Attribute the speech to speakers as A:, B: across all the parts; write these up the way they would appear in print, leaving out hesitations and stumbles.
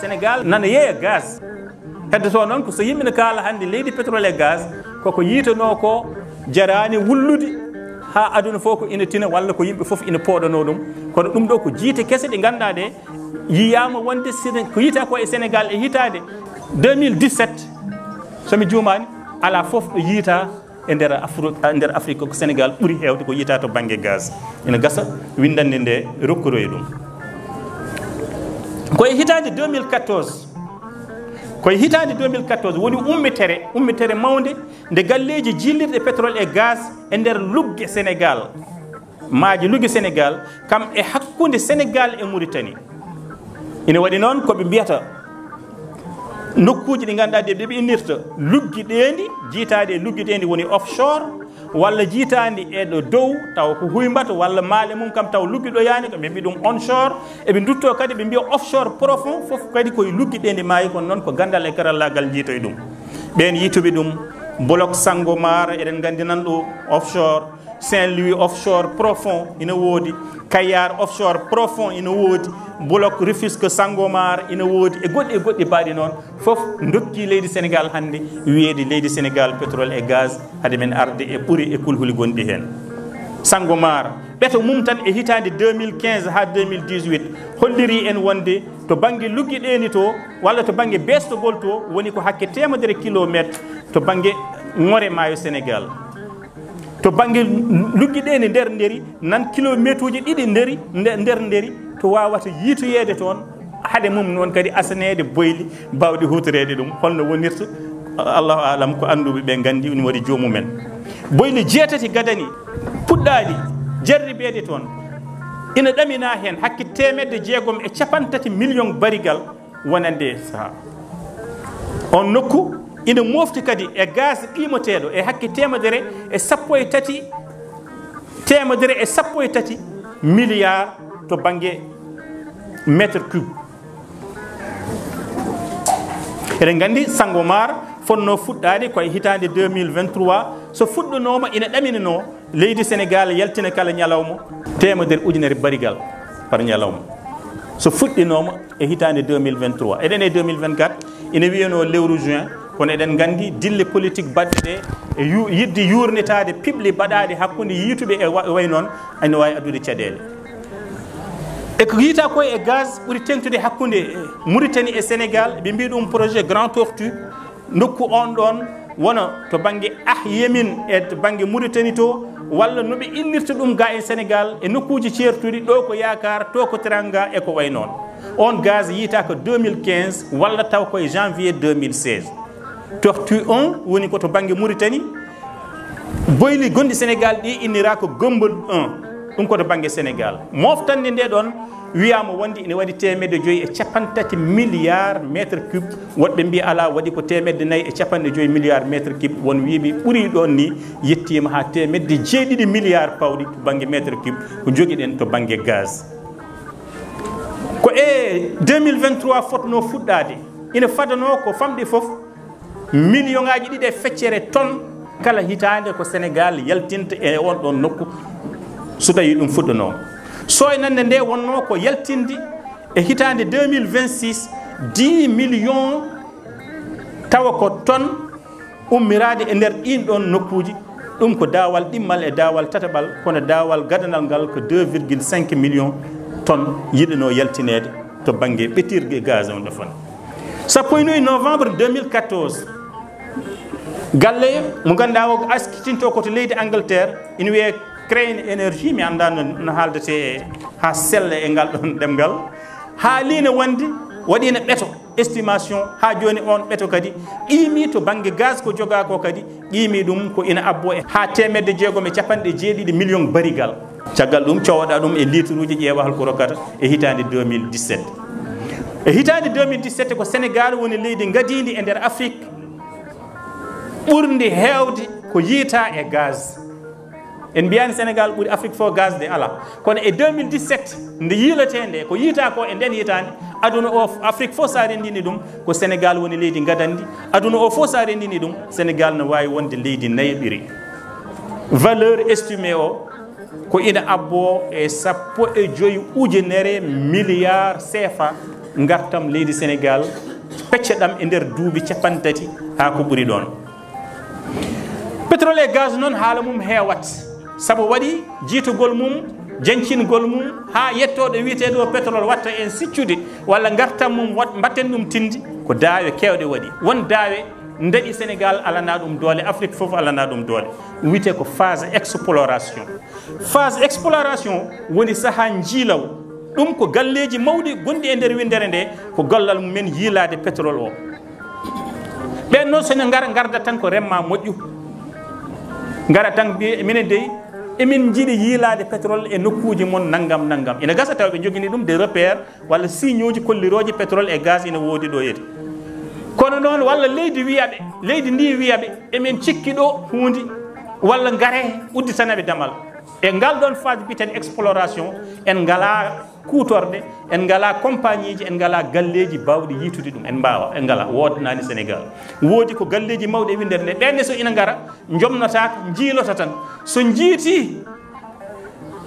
A: Senegal nana yeeya gaz heddoto noon ko so yimɓe ne kaala hannde leydi pétrole et gaz koko yitano ko jarani wullude ha aduna fof ko ina tina walla ko yimɓe fof ina pooɗano ɗum kono ɗum ɗo ko jiite kese ɗe ganduɗa ɗe yiyama wonde ko yita ko e Sénégal e hitade 2017 somi juumani ala fof ɗo yiita e nder Afrique ko Sénégal ɓuuri hewde ko yita to banggue gaz ina gasa windande nde rokkoroye ɗum koye hitade 2014 woni ummitere mawde nde galleji jillirɗe pétrole et gaz e nder lugge Sénégal maaji lugge Sénégal kam e hakkude Sénégal e Mauritanie ina waɗi noon koɓe mbiyata nokkuji ɗi ganduɗa ɗe ɓe innirta luggi ɗendi jiitade e luggi ɗendi woni offshore walla jiitandi e ɗo dow taw ko huymbato walla maale mum kam taw luggi ɗo yani ko ɓe mbi ɗum onshore eɓe dutto kadi ɓe mbiya offshore profond foof kadi koye luggi ɗendi maayi kono noon ko gandal e karallagal jiitoye ɗum ɓen yituɓe ɗum bloc Sangomar eɗen gandi nan ɗo offshore Saint-Louis offshore profond ina woodi Kayar offshore profond ina woodi bloc Rufisque Sangomar ina woodi e goɗɗi mbaɗi noon fof dokki leydi Sénégal hannde wiyeede leydi Sénégal pétrole et gaz hade men arde e ɓuri e kulhuli gonɗi heen Sangomar ɓeto mum tan e hitande 2015 ha 2018 holliri en wonde to banggue luggi ɗeni to walla to banggue bestogol to woni ko hakke 100 kilométre to banggue ŋore maayo Sénégal to banggue luggi ɗeni nder nderi nan kilométre uji ɗiɗi nder nderi to wawata yiitoyede toon haade mum noon kadi asanede boyli mbawɗi hutorede ɗum holno wonirta allahu alam ko anduɓe ɓe gandi ɗum waɗi jomumen boyli jeetati gadani puɗɗaɗi jarribede toon ina ɗamina hen hakke 650 million barigal wonande saha on nokku ina mofti kadi e gaz qimoteɗo e hakke 113 milliard to banggue métre cube eɗen gandi Sangomar fonno fuɗɗade koye hitande 2023 so fuɗɗanoma ina ɗaminano leydi Sénégal yaltina kala ñalawma 100 barigal par ñalawma so fuɗɗinoma e hitande 2023 eɗen e 2024 ina wiyano lewru juin kono eɗen gandi dille politique baɗɗe ɗe e yidde yurnitade piɓli baɗaɗe hakkude yiituɓe e way noon ene wawi addude caɗele e ko yiita koye e gaz ɓuuri tengtude hakkude Mauritanie e Sénégal ɓe mbi ɗum projet Grand Tortue nokku on ɗon wona to banggue Yemin e to banggue Mauritanie to walla noɓe innirta ɗum ga e Sénégal e nokkuji ceertuɗi ɗo ko Yakar to ko Teranga e ko way noon on gaz yiita ko 2015 walla taw koye janvier 2016 Tortue 1 woni ko to banggue Mauritanie boyli gonɗi Sénégal ɗi innira ko Gombol 1 ɗum koto banggue Sénégal moftande nde ɗon wiyama wonde ina waɗi 150 milliard métre cube woɗɓe mbi ala waɗi ko 450 milliard métre cube won wiimi ɓuuri ɗon ni yettima ha 9 milliard pawɗi to banggue métre cube ko joguiɗen to banggue gaz ko e 2023 fotno fuɗɗade ina fadano ko famɗi foof million ngaji ɗiɗi e feccere tonne kala hitande ko Sénégal yaltinta e on ɗon nokku so tawi ɗum fuɗɗanoma soynande nde wonno ko yaltinde e hitande 2026 10 millions tawa ko tonne ummirade e nder ɗin ɗon nokkuji ɗum ko dawal ɗimmal e dawal tataɓal kono dawal gadanal ngal ko 2,5 millions tonnes yiɗano yaltinede to banggue ɓetirgue gaz on ɗo fon sappo e noyi novembre 2014 galle mo ganduɗa o askitinto koto leydi Angleterre ina wiye Crane énergie mi anda no haaldete ha sella e ngal ɗon ɗemgal haalino wonde waɗino ɓeeto estimation ha joni on ɓeeto kadi qimi to banggue gaz ko joga ko kadi qimi ɗum ko ina abbo e ha 650 million barigal caggal ɗum cowoɗa ɗum e litre uji ƴeewa holko rokkata e hitande 2017 e hitande 2017 ko Sénégal woni leydi gadidi e nder Afrique ɓurde hewde ko yiita e gaz en mbiyani Sénégal ɓuuri Afrique fo gaz de ala kono e 2017 nde yiilete nde ko yiita ko e nden hitande aduna o Afrique fo sa rendini ɗum ko Sénégal woni leydi gadandi aduna o fo sa rendini ɗum Sénégal ne wawi wonde leydi nayaɓiri valeur estimé o ko ina abbo e 15 ujunere milliard CFA ngartam leydi Senegal pecceɗam e nder duuɓi capantati ha ko ɓuri ɗon. Pétrole et gaz noon haala mum heewat sabu waɗi jiitugol mum jencingol mum ha yettoɗo wiyeteɗo pétrole watta en siccude walla ngartam mum mbatten ɗum tindi ko daawe kewɗe waɗi. Won daawe ndaɗi Sénégal alana ɗum doole, Afrique fof alana ɗum doole. Ɗum wiyete ko phase exploration. Phase exploration woni saha jiilaw. Ɗum ko galleji mawɗi gonɗi e nder windere nde ko gollal mumen yiilade pétrole o. ɓen noon sono garda tan ko remma moƴƴu gara tan mbiye minen dey emin jiiɗi yiilade pétrole e nokkuji mon naggam naggam. Ina gasa taw ɓe jogini ɗum des repères walla signe uji kolliroji pétrole et gaz ina woodi ɗo yede. Kono noon walla leydi wiyaɓe leydi ndi wiyaɓe emin cikki ɗo hunde walla gare udditanaɓe damal. E ngal ɗon phase biten exploration en ngala kutorde en ngala compagnie ji en ngala galleji bawɗi yitude ɗum en mbawa en ngala wodnani Sénégal. Woodi ko galleji mawɗi e windere nde ɓenne so ina gara jomnotaka jiilota tan so jiiti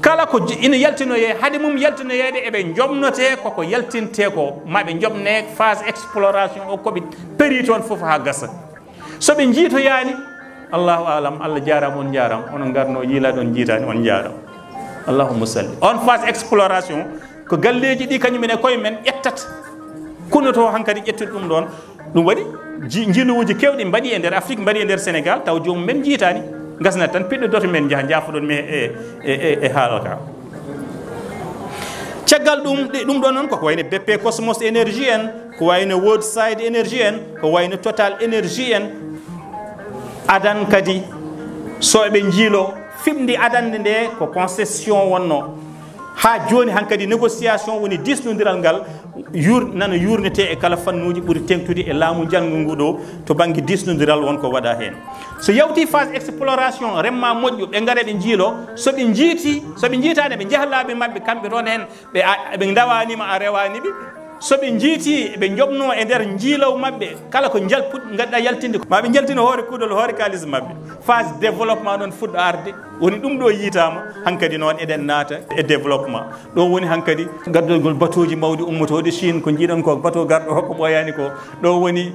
A: kala ko ina yaltinoye hade mum yaltinoyede eɓe jomnote koko yaltinte ko maɓe jomne phase exploration o koɓe péri toon foof ha gasa. Soɓe jiitoyani Allahu alam, Allah jaram on jaram onon garno yiilade on jiitani on jaram allahumma salli. On phase exploration ko galleji ɗi kañumen e koye men ƴettat kunoto hankadi ƴettude ɗum ɗon. Ɗum waɗi jiiluwuji kewɗi mbaɗi e nder Afrique mbaɗi e nder Sénégal taw jomum men jiitani gasnat tan piɗɗo doto men jaaha jaafoɗon men e haala ka. Caggal ɗum ɗon noon koko wayno BP Cosmos énergie en ko wayno Worldside énergie en ko wayno Total énergie en adan kadi so ɓe jiilo fimdi adande nde ko concession wonno ha joni hankadi négociation woni disnodiral ngal nana yurnete e kala fannuji ɓuri tengtude e laamu jalngu ngu ɗo to banggue disnodiral wonko waɗa hen. So yawti phase exploration remma moƴƴu ɓe gaare ɓe jiilo soɓe jiitani ɓe jaaha laaɓe mabɓe kamɓe toon hen ɓe dawanima a rewaniɓe. Soɓe jiiti ɓe jobno e nder jiilaw mabɓe kala ko gadɗa yaltinde ma ɓe jaltina hoore kuuɗol hoore kalis mabɓe. Phase développement noon fuɗɗo arde woni ɗum ɗo yiitama hankkadi noon eɗen naata e développement. Ɗo woni hankkadi gaddolgol batoji mawɗi ummotoɗe Chine ko jiiɗon ko bateau garɗo hokko ɓoyani ko. Ɗo woni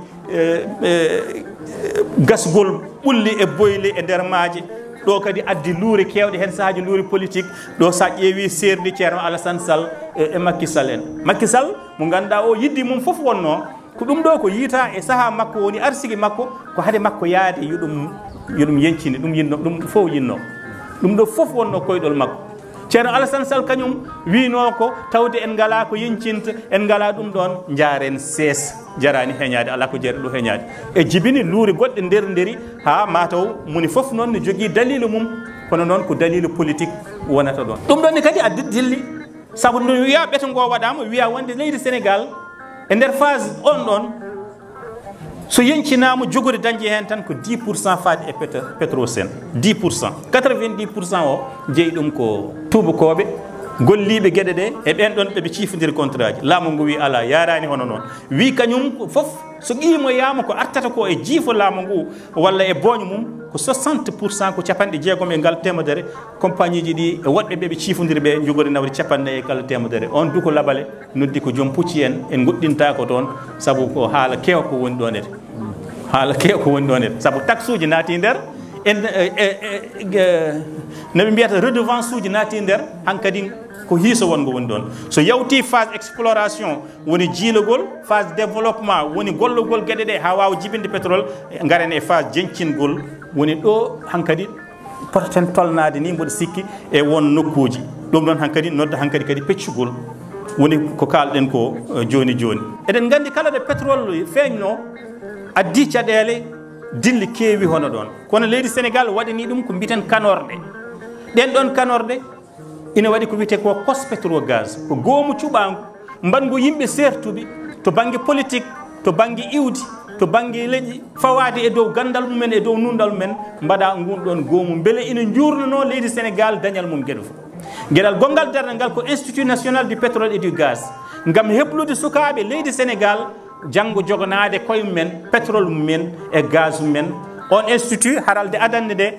A: gasgol ɓulli e boyle e nder maaje. Ɗo kadi addi luure kewɗe hen sahaji luure politique. Ɗo sa ƴeewi serdi ceerno Alassane Sall e Macky Sall en. Macky Sall mo ganduɗa o yiddi mum foof wonno ko ɗum ɗo ko yiita e saaha makko woni arsigi makko ko haade makko yaade yoɗum yencine ɗum yinno ɗum fof yinno ɗum ɗo foof wonno koyɗol makko. ceerno Alassane Sall kañum wino ko tawde en ngala ko yencinta en ngala ɗum ɗon jaren sees jarani heñade ala ko jari ɗo heñade e jibini luure goɗɗe nderi ha mataw moni foof noon ne jogui dalilu mum kono noon ko dalilu politique wonata ɗon. Ɗum ɗon ne kadi addi dilli saabu no wiya ɓeto ngo waɗama wiya wonde leydi Sénégal e nder phase on ɗon so yencinama jogude dañde hen tan ko 10% faade e Petrosen 10%. 90% o jeeyi ɗum ko tubakoɓe golliɓe gueɗe ɗe e ɓen ɗon ɓeɓe ciifodiri contrat ji. Laamu ngu wi ala yarani hono noon wi kañum foof so qimoyama ko artata ko e jiifo laamu ngu walla e booño mum ko 60% ko capanɗe jeegom e ngal temedere compagnie ji ɗi e woɗɓe ɓeɓe ciifodiri ɓe jogori nawde capanɗe e kala temedere. On du ko labale noddi ko joom pucci en goɗɗinta ko toon saabu ko haala kewa ko woni ɗon ete haala kewa ko woni ɗon ete saabu taxe uji naati nder noɓe mbiyata redevance uji naati nder hankkadi ko hiiso wongo woni ɗon. So yawti phase exploration woni jiilogol, phase développement woni gollogol gueɗe ɗe ha wawa jibinde pétrole garen e phase jencingol woni ɗo hankkadi potaten tolnade ni mboɗo sikki e won nokkuji. Ɗum ɗon hankkadi nodda hankkadi kadi peccugol woni ko kalɗen ko joni joni. Eɗen gandi kala ɗo pétrole feeñno addi caɗele dilli keewi hono ɗon kono leydi Sénégal waɗani ɗum ko mbiten kanorɗe. Ɗen ɗon kanorɗe ina waɗi ko wiyete ko Petrogaz ko goomu cuɓangu mbangu yimɓe sertuɓe to banggue politique to banggue iwdi to banggue leƴƴi fawade e dow gandal mumen e dow nundal mumen mbaɗa ngun ɗon goomu beele ina jurnano leydi Sénégal dañal mum gueɗo fof. Gueɗal gongal darde ngal ko Institut national du pétrole et du gaz ngam heblude sukaɓe leydi Sénégal janggo jogonade koye mumen pétrole mumen e gaz mumen. On institut haralde adande nde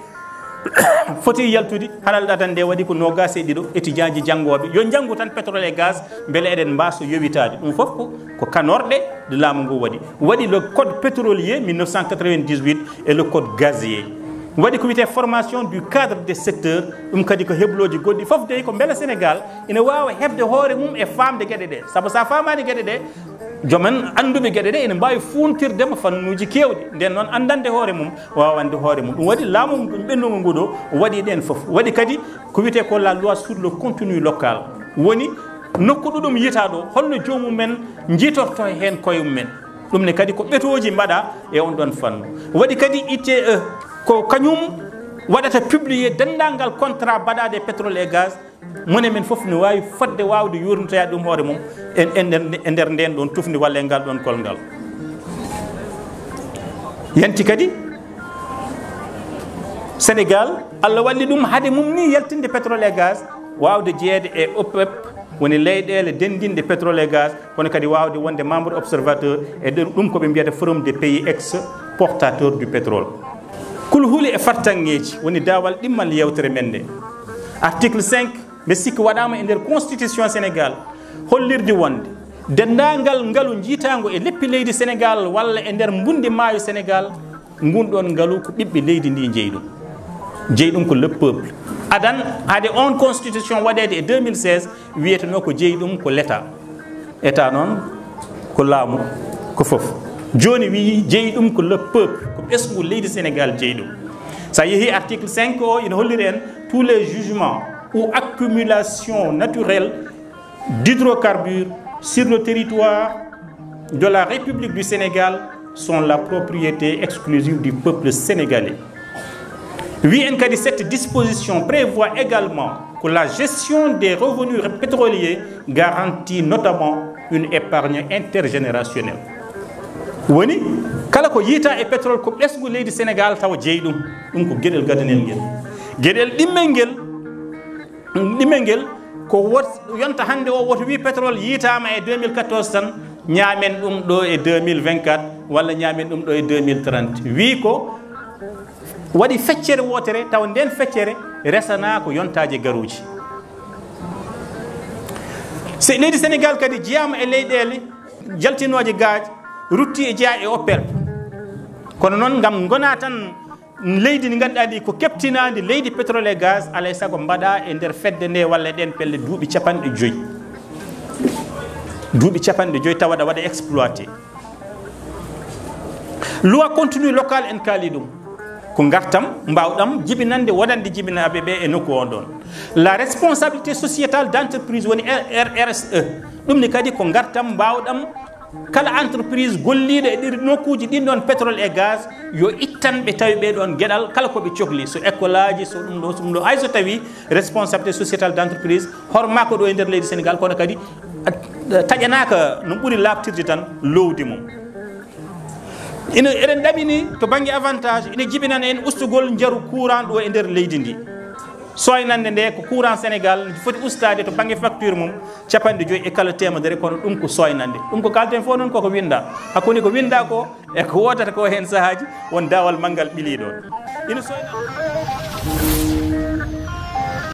A: foti yaltude hanal datan de wadi ko no gas e dido étudiant ji jangobe yo jangu tan pétrole et gaz bele eden mbaso yowitade dum fof ko kanorde de laamu ngo wadi le code pétrolier 1998 et le code gazier wadi ko wité formation du cadre des secteurs dum kadi ko hebloji goddi fof de ko bele Sénégal ina wawa hebde hoore mum e famde gede de sabu sa famani gede de jomen anduɓe gueɗe ɗe ene mbawi funtirdema fannuji kewɗi nden noon andande hoore mum wawande hoore mum ɗum waɗi laamu ɗum ɓennugo ngu ɗo waɗi ɗen foof waɗi kadi ko wiyete ko la loi sur le contenu local woni nokku ɗuɗum yita ɗo holno jomumen jiitorto hen koye mumen ɗum ne kadi ko ɓetoji mbaɗa e on ɗon fannu waɗi kadi itte ko kañum waɗata publier dendagal contrat mbaɗade pétrole et gaz mone men fof ne wawi fodde wawde yurnitoyade ɗum hoore mum e nder nden ɗon tufdi walla e ngal ɗon kolngal yanti kadi Sénégal Allah walli ɗum haade mum ni yaltinde pétrole et gaz wawde jeeyede e OPEP woni leyɗele dendinde pétrole et gaz kono kadi wawde wonde membre observateur e ɗum koɓe mbiyata forum des pays exportateurs du pétrole kulhuli e fartanŋeji woni dawal ɗimmal yewtere men nde article 5 mbe sikki waɗama e nder constitution Sénégal hollirde wonde dendagal ngalu jiitago e leppi leydi Sénégal walla e nder mbundi maayo Sénégal ngunɗon ngalu ko ɓiɓɓe leydi ndi jeeyi ɗum ko le peuple adan haade on constitution waɗede e 2016 wiyeteno ko jeeyi ɗum ko l'état état noon ko laamu ko foof joni wi jeeyi ɗum ko le peuple ko ɓesgu leydi Sénégal jeeyi ɗum sa yeehi article 5 o ina holliri en tous les jugements ou accumulation naturelle d'hydrocarbures sur le territoire de la République du Sénégal sont la propriété exclusive du peuple sénégalais. Oui, cette disposition prévoit également que la gestion des revenus pétroliers garantit notamment une épargne intergénérationnelle. Woni kala ko yita e pétrole ko ɓesgu leydi Sénégal taw jeeyi ɗum ko gueɗel gadanel ngel gueɗel ɗimmel ngel ko yonta hande o woto wi pétrole yitama e 2014 tan ñaamen ɗum ɗo e 2024 walla ñaamen ɗum ɗo e 2030 wi ko waɗi feccere wotere taw nden feccere resana ko yontaje garuji se leydi Sénégal kadi jeyama e leyɗele jaltinoje gaaji rutti e jeeya e OPEP kono noon gam gona tan leydi ndi ganduɗa ndi ko keptinadi leydi pétrole et gaz alay saago mbaɗa e nder fedde nde walla ɗen pelle duuɓi capanɗe joyyi tawa waɗa exploité loi contenu local en kaali ɗum ko gartam mbawɗam jibinande wonande jibinaɓe ɓe e nokku on ɗon la responsabilité sociétale d'entreprise woni RSE ɗum ni kadi ko gartam mbawɗam kala entreprise golliɗo e ɗir nokkuji ɗin ɗon pétrole et gaz yo ittan ɓe tawi ɓeɗon gueɗal kala koɓe cohli so école aji so ɗum ɗo hayso tawi responsabilité sociétale d'entreprise horma ko ɗo e nder leydi Sénégal kono kadi taƴanaka no ɓuuri labtirde tan lowdi mum eɗen ɗaɓini to banggue avantage ina jibinana en ustugol jaaru courant ɗo e nder leydi ndi soynande nde ko courant Sénégal foti ustade to banggue facture mum capanɗe joyyi e kala temedere kono ɗum ko soynande ɗum ko kalten fof noon koko winda hakkude ko winda ko e ko wodata ko hen saahaji won dawal manggal ɓiili ɗon ina soyna